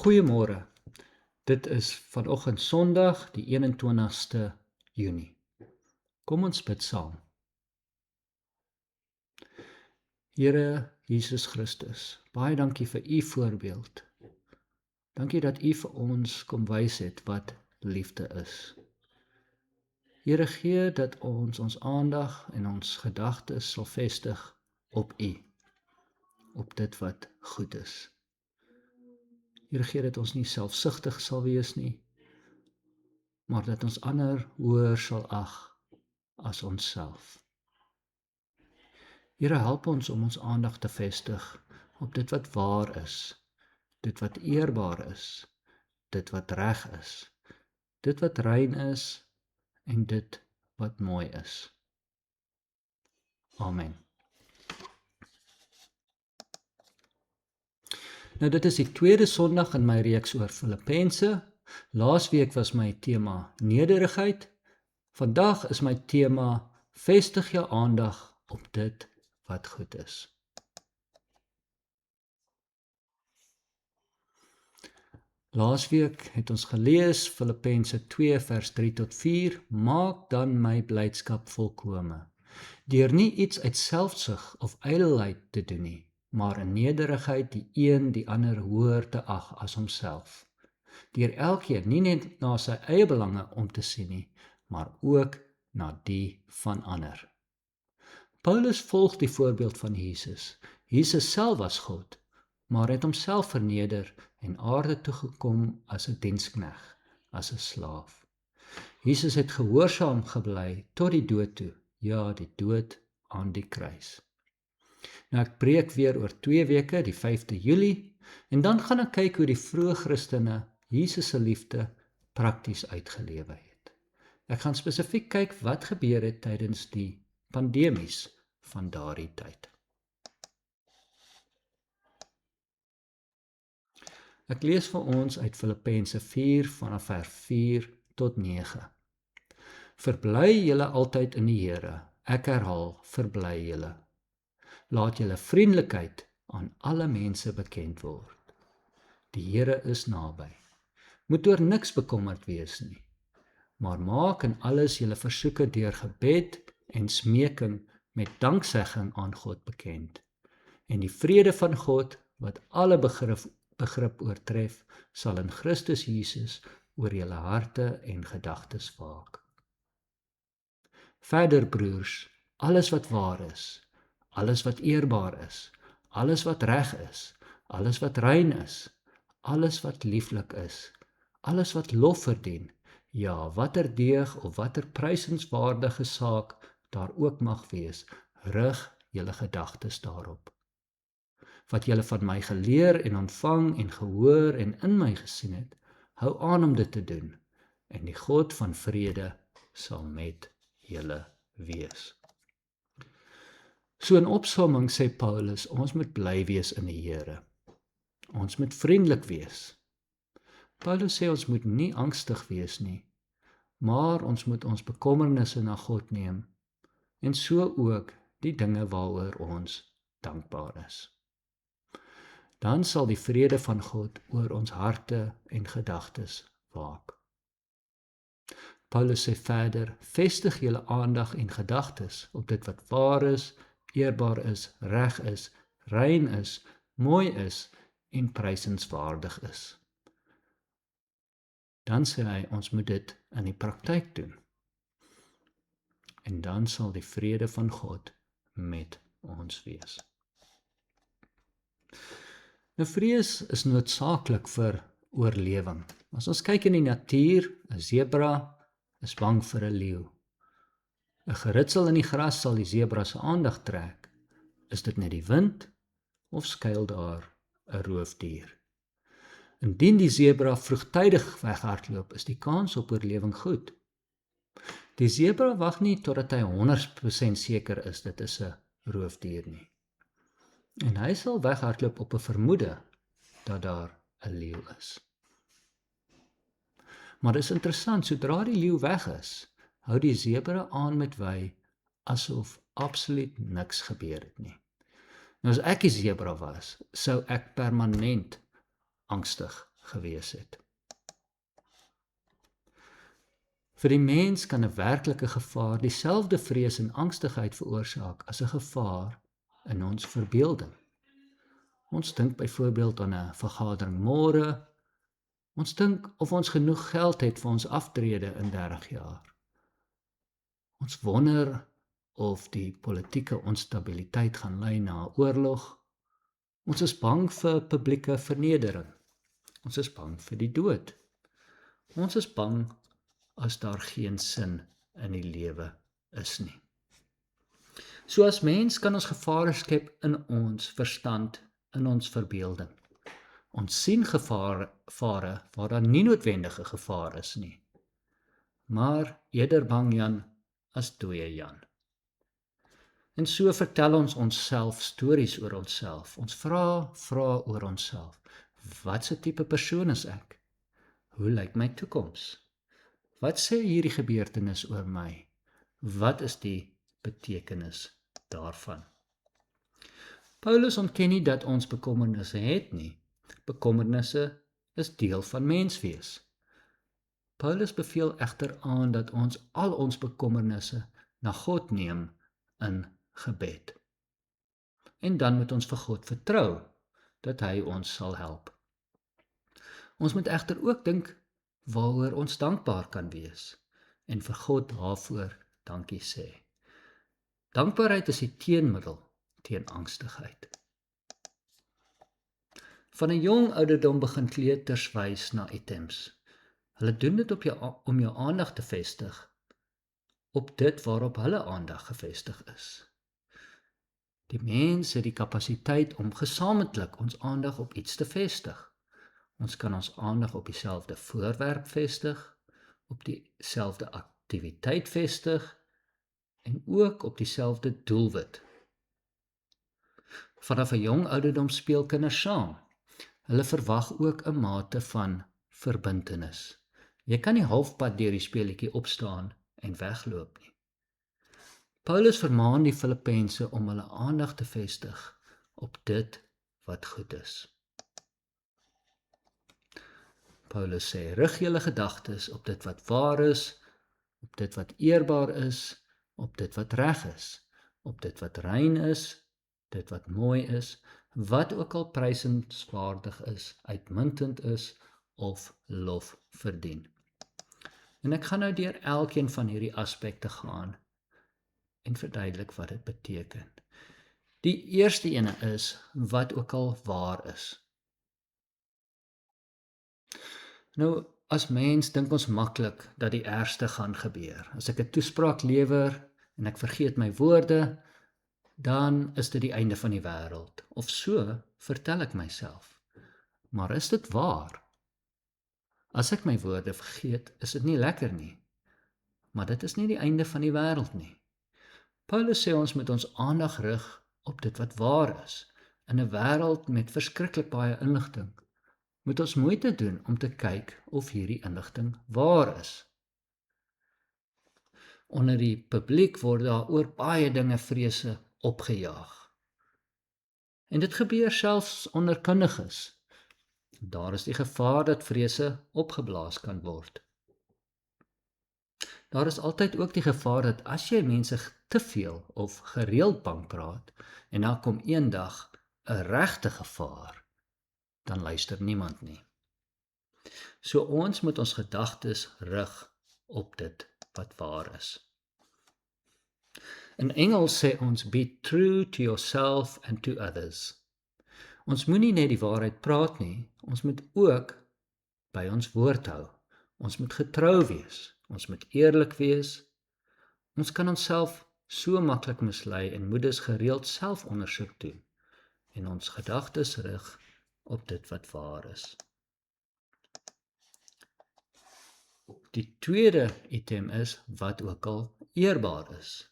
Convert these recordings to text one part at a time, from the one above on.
Goeiemôre. Dit is vanoggend Sondag, die 21ste Junie. Kom ons bid saam. Here Jesus Christus, baie dankie vir u voorbeeld. Dankie dat u vir ons kom wys het wat liefde is. Here, gee dat ons aandag en ons gedagtes sal vestig op u, op dit wat goed is. Here, gee dat ons nie selfsugtig sal wees nie, maar dat ons ander hoër sal ag as onsself. Here, help ons om ons aandag te vestig op dit wat waar is, dit wat eerbaar is, dit wat reg is, dit wat rein is en dit wat mooi is. Amen. Nou, dit is die tweede Sondag in my reeks oor Filippense. Laasweek was my tema nederigheid. Vandag is my tema vestig jou aandag op dit wat goed is. Laasweek het ons gelees Filippense 2 vers 3 tot 4. Maak dan my blydskap volkome, deur nie iets uit selfsug of ydelheid te doen nie, maar in nederigheid die een die ander hoër te ag as homself. Deur elkeen nie net na sy eie belange om te sien nie, maar ook na die van ander. Paulus volg die voorbeeld van Jesus. Jesus self was God, maar het homself verneder en aarde toe gekom as 'n dienskneg, as 'n slaaf. Jesus het gehoorsaam gebly tot die dood toe, ja, die dood aan die kruis. Nou, ek preek weer oor 2 weke, die 5de Julie, en dan gaan ek kyk hoe die vroeë Christene Jesus se liefde prakties uitgelewe het. Ek gaan spesifiek kyk wat gebeur het tydens die pandemies van daardie tyd. Ek lees vir ons uit Filippense 4 vanaf vers 4 tot 9. Verbly julle altyd in die Here. Ek herhaal, verbly julle. Laat julle vriendelikheid aan alle mense bekend word. Die Here is naby. Moet oor niks bekommerd wees nie, maar maak in alles julle versoeke deur gebed en smeking met danksegging aan God bekend. En die vrede van God, wat alle begrip oortref, sal in Christus Jesus oor julle harte en gedagtes waak. Verder, broers, alles wat waar is, alles wat eerbaar is, alles wat reg is, alles wat rein is, alles wat lieflik is, alles wat lof verdien, ja, watter deeg of watter prysenswaardige saak daar ook mag wees, rig julle gedagtes daarop. Wat julle van my geleer en ontvang en gehoor en in my gesien het, hou aan om dit te doen, en die God van vrede sal met julle wees. So in opsomming sê Paulus, ons moet bly wees in die Here. Ons moet vriendelik wees. Paulus sê ons moet nie angstig wees nie, maar ons moet ons bekommernisse na God neem, en so ook die dinge waaroor ons dankbaar is. Dan sal die vrede van God oor ons harte en gedagtes waak. Paulus sê verder, vestig julle aandag en gedagtes op dit wat waar is, eerbaar is, reg is, rein is, mooi is en prysenswaardig is. Dan sê hy, ons moet dit in die praktyk doen. En dan sal die vrede van God met ons wees. Nou, vrees is noodsaaklik vir oorlewing. As ons kyk in die natuur, 'n sebra is bang vir 'n leeu. 'n Geritsel in die gras sal die sebra se aandag trek. Is dit net die wind of skuil daar 'n roofdier? Indien die sebra vroegtydig weghardloop, is die kans op oorlewing goed. Die sebra wag nie totdat hy 100% seker is dit is 'n roofdier nie. En hy sal weghardloop op 'n vermoede dat daar 'n leeu is. Maar dis interessant, sodra die leeu weg is, hou die sebra aan met wy asof absoluut niks gebeur het nie. Nou as ek die sebra was, sou ek permanent angstig gewees het. Vir die mens kan 'n werklike gevaar dieselfde vrees en angstigheid veroorsaak as 'n gevaar in ons verbeelding. Ons dink byvoorbeeld aan 'n vergadering môre. Ons dink of ons genoeg geld het vir ons aftrede in 30 jaar. Ons wonder of die politieke onstabiliteit gaan lei na 'n oorlog. Ons is bang vir publieke vernedering. Ons is bang vir die dood. Ons is bang as daar geen sin in die lewe is nie. So as mens kan ons gevare skep in ons verstand, in ons verbeelding. Ons sien gevare waar daar nie noodwendige gevaar is nie, maar eerder bang Jan as dooie Jan. En so vertel ons onsself stories oor onsself. Ons vra oor onsself. Watse tipe persoon is ek? Hoe lyk my toekoms? Wat sê hierdie gebeurtenis oor my? Wat is die betekenis daarvan? Paulus ontken nie dat ons bekommernisse het nie. Bekommernisse is deel van menswees. Paulus beveel egter aan dat ons al ons bekommernisse na God neem in gebed. En dan moet ons vir God vertrou dat hy ons sal help. Ons moet egter ook dink waaroor ons dankbaar kan wees en vir God daarvoor dankie sê. Dankbaarheid is die teenmiddel teen angstigheid. Van 'n jong ouderdom begin kleuters wys na items. Hulle doen dit om jou aandag te vestig op dit waarop hulle aandag gefestig is. Die mens het die kapasiteit om gesamentlik ons aandag op iets te vestig. Ons kan ons aandag op dieselfde voorwerp vestig, op dieselfde aktiwiteit vestig en ook op dieselfde doelwit. Vanaf 'n jong ouderdom speel kinders saam. Hulle verwag ook 'n mate van verbintenis. Jy kan nie halfpad deur die speletjie opstaan en wegloop nie. Paulus vermaan die Filippense om hulle aandag te vestig op dit wat goed is. Paulus sê, rig julle gedagtes op dit wat waar is, op dit wat eerbaar is, op dit wat reg is, op dit wat rein is, dit wat mooi is, wat ook al prysenswaardig is, uitmuntend is of lof verdien. En ek gaan nou deur elkeen van hierdie aspekte gaan en verduidelik wat dit beteken. Die eerste ene is wat ook al waar is. Nou, as mens dink ons maklik dat die ergste gaan gebeur. As ek 'n toespraak lewer en ek vergeet my woorde, dan is dit die einde van die wêreld. Of so vertel ek myself. Maar is dit waar? As ek my woorde vergeet, is dit nie lekker nie. Maar dit is nie die einde van die wêreld nie. Paulus sê ons moet ons aandag rig op dit wat waar is. In 'n wêreld met verskriklik baie inligting, moet ons moeite doen om te kyk of hierdie inligting waar is. Onder die publiek word daar oor baie dinge vrese opgejaag. En dit gebeur selfs onder kundiges. Daar is die gevaar dat vrese opgeblaas kan word. Daar is altyd ook die gevaar dat as jy mense te veel of gereeld bang praat, en dan kom eendag 'n regte gevaar, dan luister niemand nie. So ons moet ons gedagtes rig op dit wat waar is. In Engels sê ons, be true to yourself and to others. Ons moenie net die waarheid praat nie, ons moet ook by ons woord hou. Ons moet getrou wees, ons moet eerlik wees. Ons kan onsself so maklik mislei en moet dus gereeld selfondersoek doen en ons gedagtes rig op dit wat waar is. Die tweede item is wat ook al eerbaar is.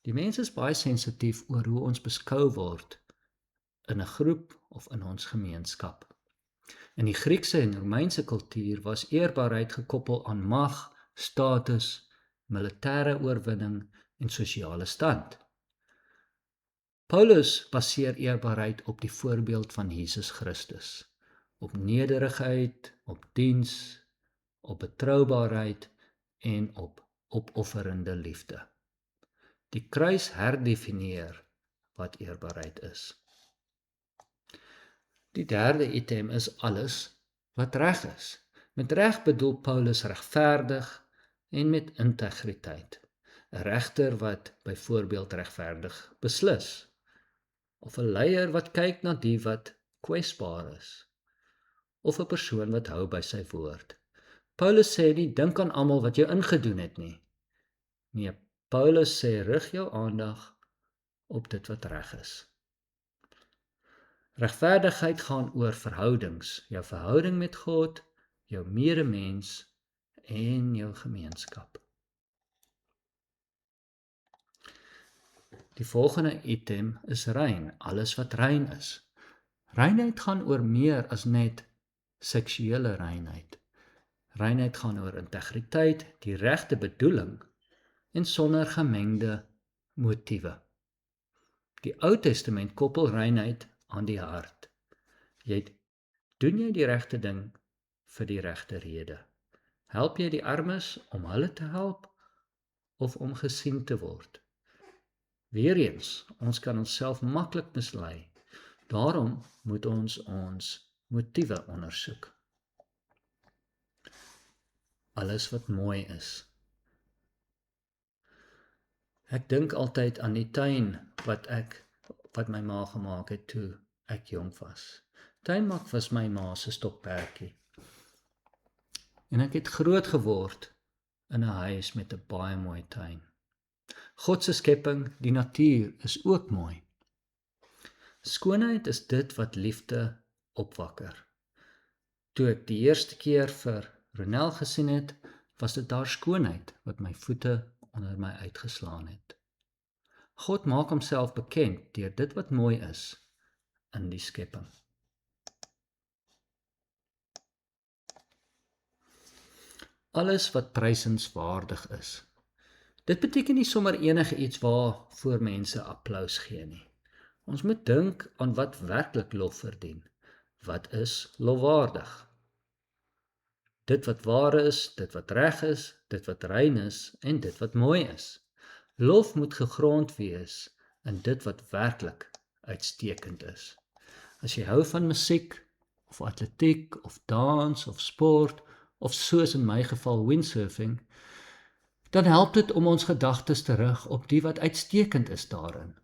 Die mens is baie sensitief oor hoe ons beskou word in 'n groep of in ons gemeenskap. In die Griekse en Romeinse kultuur was eerbaarheid gekoppel aan mag, status, militêre oorwinning en sosiale stand. Paulus baseer eerbaarheid op die voorbeeld van Jesus Christus. op nederigheid, op diens, op betroubaarheid en op opofferende liefde. Die kruis herdefinieer wat eerbaarheid is. Die derde item is alles wat reg is. Met reg bedoel Paulus regverdig en met integriteit. 'n Regter wat byvoorbeeld regverdig beslis, of 'n leier wat kyk na die wat kwesbaar is, of 'n persoon wat hou by sy woord. Paulus sê nie, dink aan almal wat jou ingedoen het nie. Nee, Paulus sê, rig jou aandag op dit wat reg is. Regverdigheid gaan oor verhoudings, jou verhouding met God, jou medemens en jou gemeenskap. Die volgende item is rein, alles wat rein is. Reinheid gaan oor meer as net seksuele reinheid. Reinheid gaan oor integriteit, die regte bedoeling en sonder gemengde motiewe. Die Ou Testament koppel reinheid aan die hart. Doen jy die regte ding vir die regte rede? Help jy die armes om hulle te help of om gesien te word? Weereens, ons kan onsself maklik mislei. Daarom moet ons motiewe ondersoek. Alles wat mooi is. Ek dink altyd aan die tuin wat my ma gemaak het toe ek jong was. Tuinmaak was my ma se stokperdjie. En ek het groot geword in 'n huis met 'n baie mooi tuin. God se skepping, die natuur, is ook mooi. Skoonheid is dit wat liefde opwakker. Toe ek die eerste keer vir Ronel gesien het, was dit daar skoonheid wat my voete onder my uitgeslaan het. God maak homself bekend deur dit wat mooi is in die skepping. Alles wat prysenswaardig is. Dit beteken nie sommer enige iets waarvoor mense applous gee nie. Ons moet dink aan wat werklik lof verdien. Wat is lofwaardig? Dit wat waar is, dit wat reg is, dit wat rein is en dit wat mooi is. Lof moet gegrond wees in dit wat werklik uitstekend is. As jy hou van musiek, of atletiek, of dans, of sport, of soos in my geval windsurfing, dan help dit om ons gedagtes te rig op die wat uitstekend is daarin.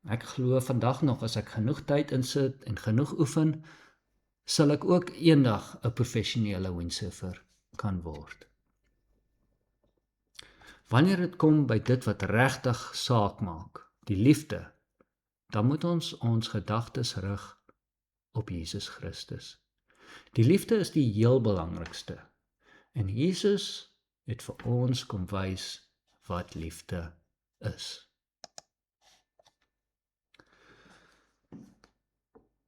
Ek glo vandag nog, as ek genoeg tyd insit en genoeg oefen, sal ek ook eendag 'n professionele windsurfer kan word. Wanneer dit kom by dit wat regtig saak maak, die liefde, dan moet ons gedagtes rig op Jesus Christus. Die liefde is die heel belangrikste. En Jesus het vir ons kom wys wat liefde is.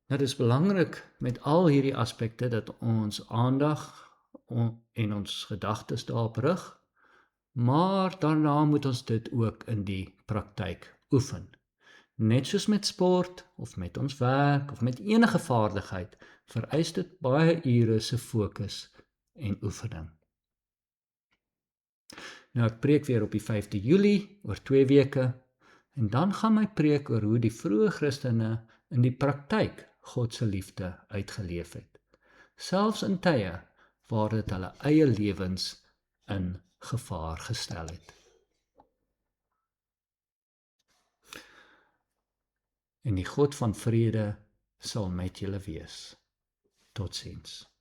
Nou, dit is belangrik met al hierdie aspekte dat ons aandag en ons gedagtes daarop rig, maar daarna moet ons dit ook in die praktyk oefen. Net soos met sport, of met ons werk, of met enige vaardigheid, vereis dit baie ure se fokus en oefening. Nou, ek preek weer op die 5de Julie, oor 2 weke, en dan gaan my preek oor hoe die vroeë Christene in die praktyk God se liefde uitgeleef het, selfs in tye waar dit hulle eie lewens in gevaar gestel het. En die God van vrede sal met julle wees. Totsiens.